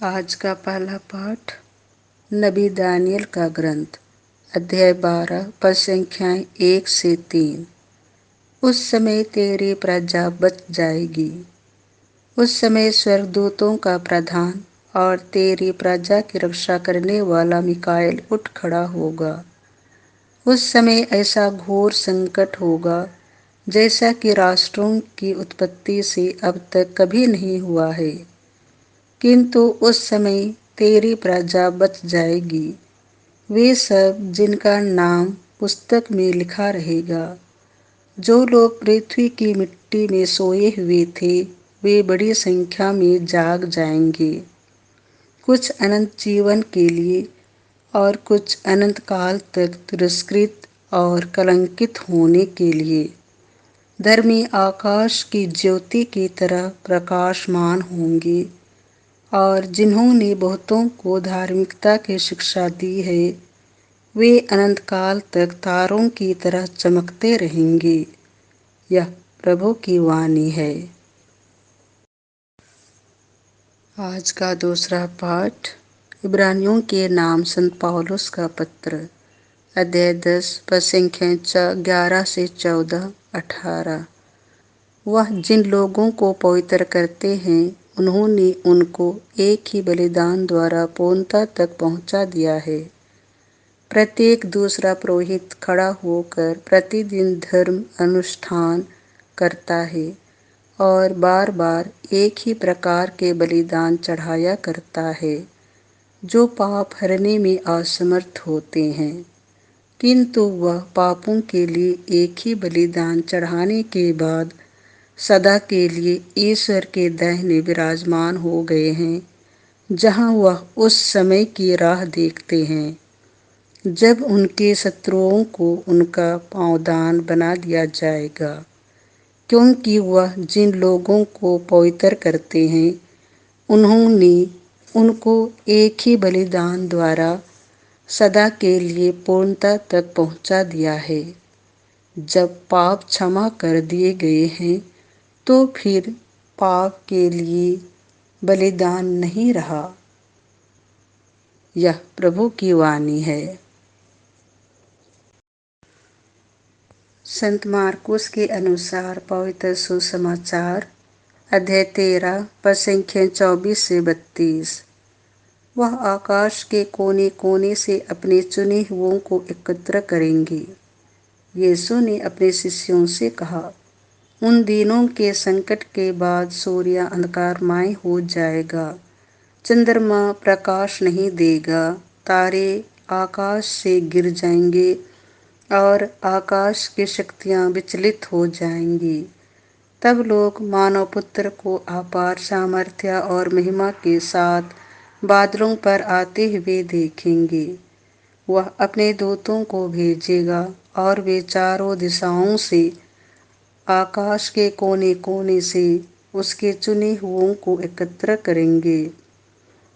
आज का पहला पाठ नबी दानियल का ग्रंथ, अध्याय 12, पद संख्याएं 1 से 3। उस समय तेरी प्रजा बच जाएगी। उस समय स्वर्गदूतों का प्रधान और तेरी प्रजा की रक्षा करने वाला मिकाएल उठ खड़ा होगा। उस समय ऐसा घोर संकट होगा जैसा कि राष्ट्रों की उत्पत्ति से अब तक कभी नहीं हुआ है। किंतु उस समय तेरी प्रजा बच जाएगी, वे सब जिनका नाम पुस्तक में लिखा रहेगा। जो लोग पृथ्वी की मिट्टी में सोए हुए थे, वे बड़ी संख्या में जाग जाएंगे, कुछ अनंत जीवन के लिए और कुछ अनंत काल तक तिरस्कृत और कलंकित होने के लिए। धर्मी आकाश की ज्योति की तरह प्रकाशमान होंगे, और जिन्होंने बहुतों को धार्मिकता की शिक्षा दी है, वे अनंत काल तक तारों की तरह चमकते रहेंगे। यह प्रभु की वाणी है। आज का दूसरा पाठ इब्रानियों के नाम संत पौलुस का पत्र, अध्याय 10, पद संख्या 11 से 14, 18। वह जिन लोगों को पवित्र करते हैं, उन्होंने उनको एक ही बलिदान द्वारा पूर्णता तक पहुंचा दिया है। प्रत्येक दूसरा पुरोहित खड़ा होकर प्रतिदिन धर्म अनुष्ठान करता है और बार बार एक ही प्रकार के बलिदान चढ़ाया करता है, जो पाप हरने में असमर्थ होते हैं। किंतु वह पापों के लिए एक ही बलिदान चढ़ाने के बाद सदा के लिए ईश्वर के दाहिने विराजमान हो गए हैं, जहां वह उस समय की राह देखते हैं जब उनके शत्रुओं को उनका पांवदान बना दिया जाएगा। क्योंकि वह जिन लोगों को पवित्र करते हैं, उन्होंने उनको एक ही बलिदान द्वारा सदा के लिए पूर्णता तक पहुंचा दिया है। जब पाप क्षमा कर दिए गए हैं, तो फिर पाप के लिए बलिदान नहीं रहा। यह प्रभु की वाणी है। संत मार्कुस के अनुसार पवित्र सुसमाचार, अध्याय 13, पद संख्या 24 से 32। वह आकाश के कोने कोने से अपने चुने हुओं को एकत्र करेंगे। यीशु ने अपने शिष्यों से कहा, उन दिनों के संकट के बाद सूर्य अंधकारमय हो जाएगा, चंद्रमा प्रकाश नहीं देगा, तारे आकाश से गिर जाएंगे और आकाश की शक्तियां विचलित हो जाएंगी। तब लोग मानव पुत्र को अपार सामर्थ्य और महिमा के साथ बादलों पर आते हुए देखेंगे। वह अपने दूतों को भेजेगा और वे चारों दिशाओं से, आकाश के कोने कोने से उसके चुने हुओं को एकत्र करेंगे।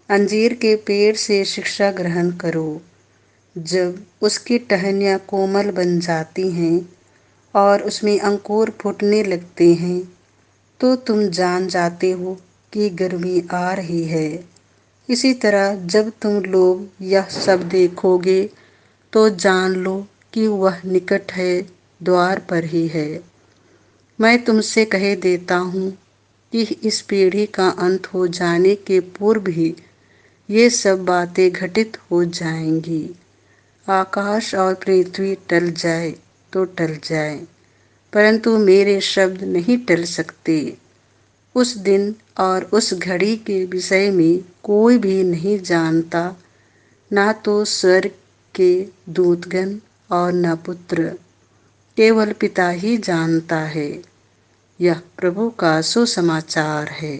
अंजीर के पेड़ से शिक्षा ग्रहण करो। जब उसकी टहनियाँ कोमल बन जाती हैं और उसमें अंकुर फूटने लगते हैं, तो तुम जान जाते हो कि गर्मी आ रही है। इसी तरह जब तुम लोग यह सब देखोगे, तो जान लो कि वह निकट है, द्वार पर ही है। मैं तुमसे कह देता हूँ कि इस पीढ़ी का अंत हो जाने के पूर्व ही ये सब बातें घटित हो जाएंगी। आकाश और पृथ्वी टल जाए तो टल जाए, परंतु मेरे शब्द नहीं टल सकते। उस दिन और उस घड़ी के विषय में कोई भी नहीं जानता, ना तो स्वर्ग के दूतगण और न पुत्र, केवल पिता ही जानता है। यह प्रभु का सुसमाचार है।